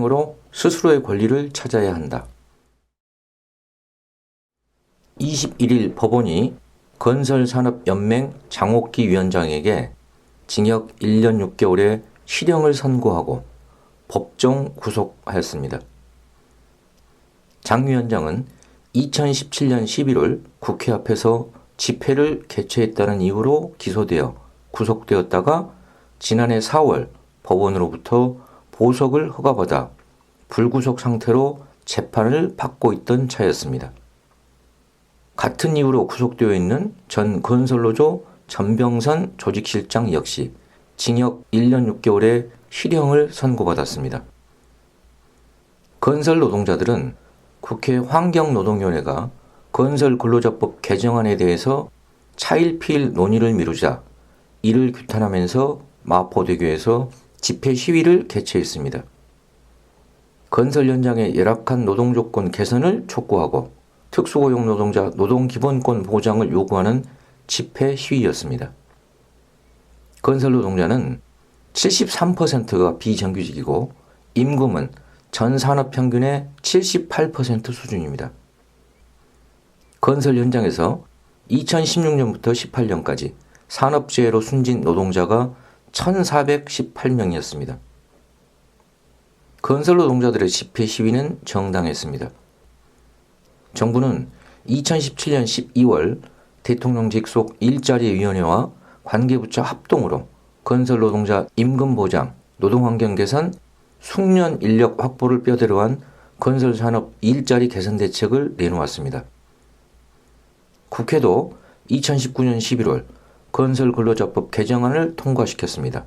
방향으로 스스로의 권리를 찾아야 한다. 21일 법원이 건설산업연맹 장옥기 위원장에게 징역 1년 6개월의 실형을 선고하고 법정 구속하였습니다. 장 위원장은 2017년 11월 국회 앞에서 집회를 개최했다는 이유로 기소되어 구속되었다가 지난해 4월 법원으로부터 보석을 허가받아 불구속 상태로 재판을 받고 있던 차였습니다. 같은 이유로 구속되어 있는 전 건설노조 전병선 조직실장 역시 징역 1년 6개월의 실형을 선고받았습니다. 건설 노동자들은 국회 환경노동위원회가 건설근로자법 개정안에 대해서 차일피일 논의를 미루자 이를 규탄하면서 마포대교에서 집회 시위를 개최했습니다. 건설 현장의 열악한 노동조건 개선을 촉구하고 특수고용 노동자 노동기본권 보장을 요구하는 집회 시위였습니다. 건설 노동자는 73%가 비정규직이고 임금은 전 산업 평균의 78% 수준입니다. 건설 현장에서 2016년부터 18년까지 산업재해로 숨진 노동자가 1,418명이었습니다. 건설 노동자들의 집회 시위는 정당했습니다. 정부는 2017년 12월 대통령 직속 일자리위원회와 관계부처 합동으로 건설 노동자 임금 보장, 노동환경 개선, 숙련 인력 확보를 뼈대로 한 건설산업 일자리 개선 대책을 내놓았습니다. 국회도 2019년 11월 건설근로자법 개정안을 통과시켰습니다.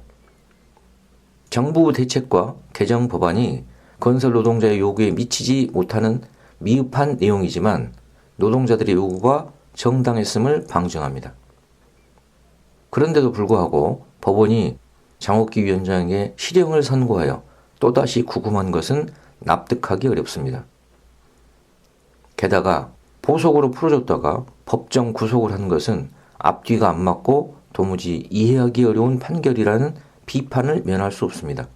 정부 대책과 개정 법안이 건설 노동자의 요구에 미치지 못하는 미흡한 내용이지만 노동자들의 요구가 정당했음을 방증합니다. 그런데도 불구하고 법원이 장옥기 위원장에게 실형을 선고하여 또다시 구금한 것은 납득하기 어렵습니다. 게다가 보석으로 풀어줬다가 법정 구속을 한 것은 앞뒤가 안 맞고 도무지 이해하기 어려운 판결이라는 비판을 면할 수 없습니다.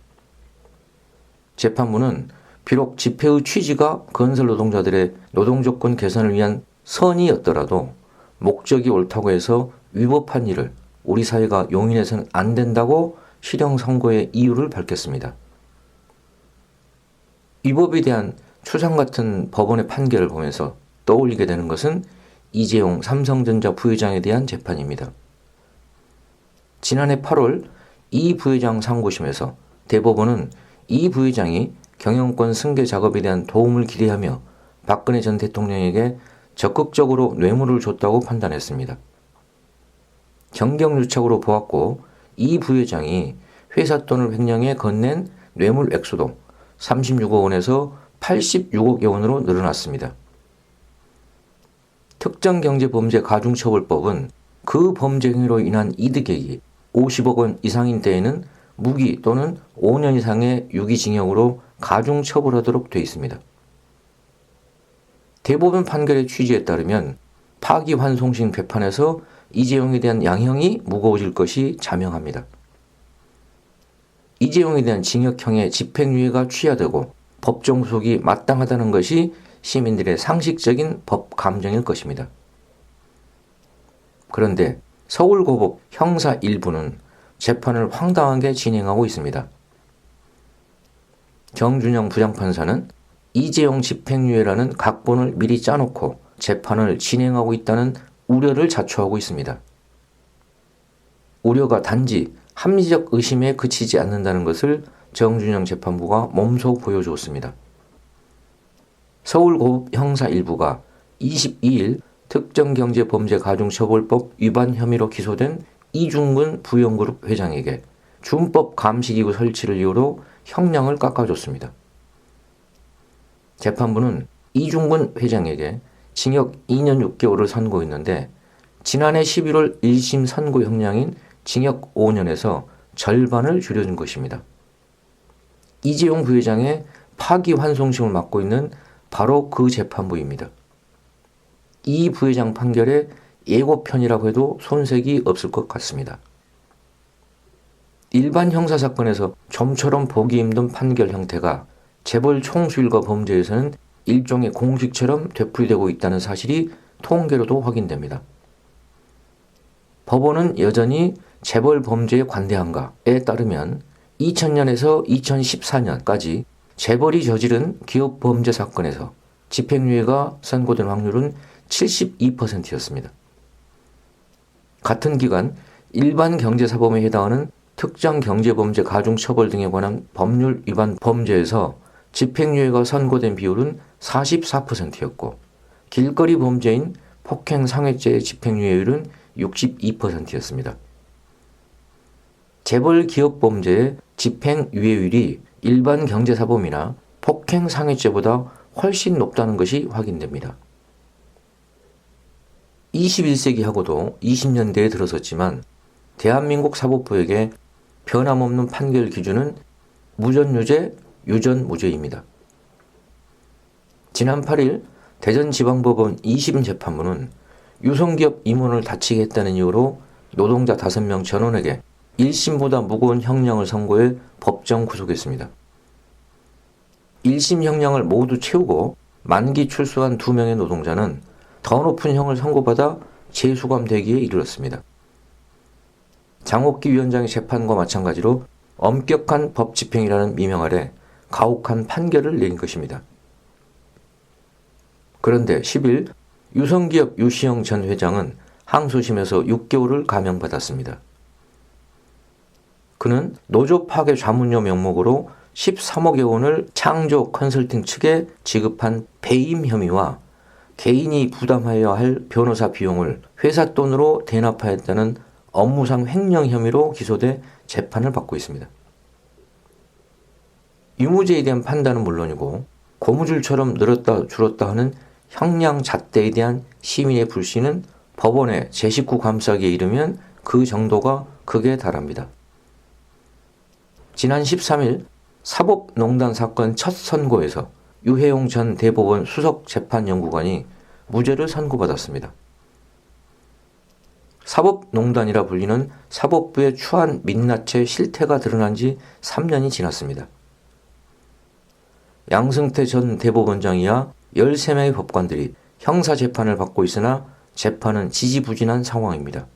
재판부는 비록 집회의 취지가 건설 노동자들의 노동조건 개선을 위한 선의였더라도 목적이 옳다고 해서 위법한 일을 우리 사회가 용인해서는 안 된다고 실형 선고의 이유를 밝혔습니다. 위법에 대한 추상 같은 법원의 판결을 보면서 떠올리게 되는 것은 이재용 삼성전자 부회장에 대한 재판입니다. 지난해 8월 이 부회장 상고심에서 대법원은 이 부회장이 경영권 승계 작업에 대한 도움을 기대하며 박근혜 전 대통령에게 적극적으로 뇌물을 줬다고 판단했습니다. 정경유착으로 보았고 이 부회장이 회사 돈을 횡령해 건넨 뇌물 액수도 36억 원에서 86억여 원으로 늘어났습니다. 특정경제범죄가중처벌법은 그 범죄 행위로 인한 이득액이 50억 원 이상인 때에는 무기 또는 5년 이상의 유기징역으로 가중처벌하도록 되어 있습니다. 대법원 판결의 취지에 따르면 파기환송심 개판에서 이재용에 대한 양형이 무거워질 것이 자명합니다. 이재용에 대한 징역형의 집행유예가 취하되고 법정 구속이 마땅하다는 것이 시민들의 상식적인 법 감정일 것입니다. 그런데 서울고법 형사 1부는 재판을 황당하게 진행하고 있습니다. 정준영 부장판사는 이재용 집행유예라는 각본을 미리 짜놓고 재판을 진행하고 있다는 우려를 자초하고 있습니다. 우려가 단지 합리적 의심에 그치지 않는다는 것을 정준영 재판부가 몸소 보여주었습니다. 서울고법 형사 1부가 22일 특정경제범죄가중처벌법 위반 혐의로 기소된 이중근 부영그룹 회장에게 준법 감시기구 설치를 이유로 형량을 깎아줬습니다. 재판부는 이중근 회장에게 징역 2년 6개월을 선고했는데 지난해 11월 1심 선고 형량인 징역 5년에서 절반을 줄여준 것입니다. 이재용 부회장의 파기환송심을 맡고 있는 바로 그 재판부입니다. 이 부회장 판결에 예고편이라고 해도 손색이 없을 것 같습니다. 일반 형사사건에서 좀처럼 보기 힘든 판결 형태가 재벌 총수일가 범죄에서는 일종의 공식처럼 되풀이되고 있다는 사실이 통계로도 확인됩니다. 법원은 여전히 재벌 범죄에 관대한가에 따르면 2000년에서 2014년까지 재벌이 저지른 기업 범죄 사건에서 집행유예가 선고된 확률은 72%였습니다. 같은 기간 일반 경제사범에 해당하는 특정 경제범죄 가중처벌 등에 관한 법률 위반 범죄에서 집행유예가 선고된 비율은 44%였고 길거리 범죄인 폭행 상해죄의 집행유예율은 62%였습니다. 재벌 기업 범죄의 집행유예율이 일반 경제사범이나 폭행 상해죄보다 훨씬 높다는 것이 확인됩니다. 21세기하고도 20년대에 들어섰지만 대한민국 사법부에게 변함없는 판결 기준은 무전유죄, 유전무죄입니다. 지난 8일 대전지방법원 2심 재판부는 유성기업 임원을 다치게 했다는 이유로 노동자 5명 전원에게 1심보다 무거운 형량을 선고해 법정 구속했습니다. 1심 형량을 모두 채우고 만기 출소한 2명의 노동자는 더 높은 형을 선고받아 재수감 대기에 이르렀습니다. 장옥기 위원장의 재판과 마찬가지로 엄격한 법 집행이라는 미명 아래 가혹한 판결을 내린 것입니다. 그런데 10일 유성기업 유시영 전 회장은 항소심에서 6개월을 감형받았습니다. 그는 노조 파괴 좌문료 명목으로 13억여 원을 창조 컨설팅 측에 지급한 배임 혐의와 개인이 부담하여야 할 변호사 비용을 회사 돈으로 대납하였다는 업무상 횡령 혐의로 기소돼 재판을 받고 있습니다. 유무죄에 대한 판단은 물론이고 고무줄처럼 늘었다 줄었다 하는 형량 잣대에 대한 시민의 불신은 법원의 제19 감사기에 이르면 그 정도가 극에 달합니다. 지난 13일 사법농단 사건 첫 선고에서 유해용 전 대법원 수석재판연구관이 무죄를 선고받았습니다. 사법농단이라 불리는 사법부의 추한 민낯의 실태가 드러난 지 3년이 지났습니다. 양승태 전 대법원장이야 13명의 법관들이 형사재판을 받고 있으나 재판은 지지부진한 상황입니다.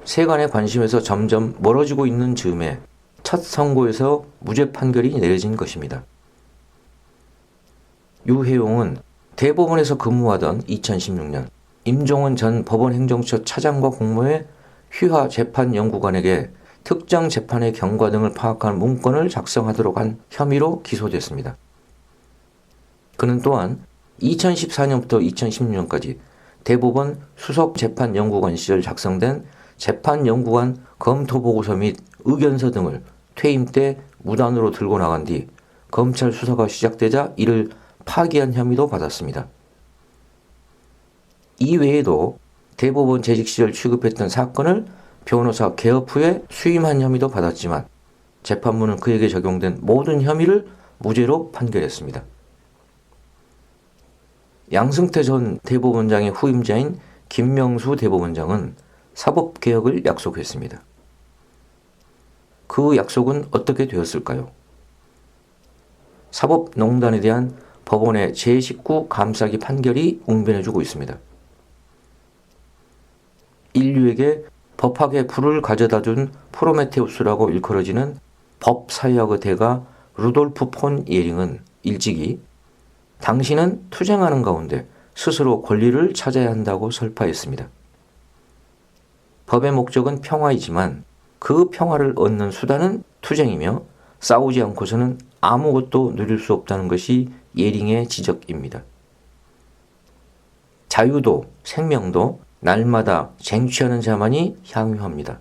세간의 관심에서 점점 멀어지고 있는 즈음에 첫 선고에서 무죄 판결이 내려진 것입니다. 유해용은 대법원에서 근무하던 2016년 임종원 전 법원행정처 차장과 공모해 휘하 재판연구관에게 특정 재판의 경과 등을 파악한 문건을 작성하도록 한 혐의로 기소됐습니다. 그는 또한 2014년부터 2016년까지 대법원 수석재판연구관 시절 작성된 재판연구관 검토보고서 및 의견서 등을 퇴임 때 무단으로 들고 나간 뒤 검찰 수사가 시작되자 이를 파기한 혐의도 받았습니다. 이외에도 대법원 재직 시절 취급했던 사건을 변호사 개업 후에 수임한 혐의도 받았지만 재판부는 그에게 적용된 모든 혐의를 무죄로 판결했습니다. 양승태 전 대법원장의 후임자인 김명수 대법원장은 사법개혁을 약속했습니다. 그 약속은 어떻게 되었을까요? 사법농단에 대한 법원의 제19 감사기 판결이 웅변해주고 있습니다. 인류에게 법학의 불을 가져다준 프로메테우스라고 일컬어지는 법사회학의 대가 루돌프 폰 예링은 일찍이 당신은 투쟁하는 가운데 스스로 권리를 찾아야 한다고 설파했습니다. 법의 목적은 평화이지만 그 평화를 얻는 수단은 투쟁이며 싸우지 않고서는 아무것도 누릴 수 없다는 것이 예링의 지적입니다. 자유도 생명도 날마다 쟁취하는 자만이 향유합니다.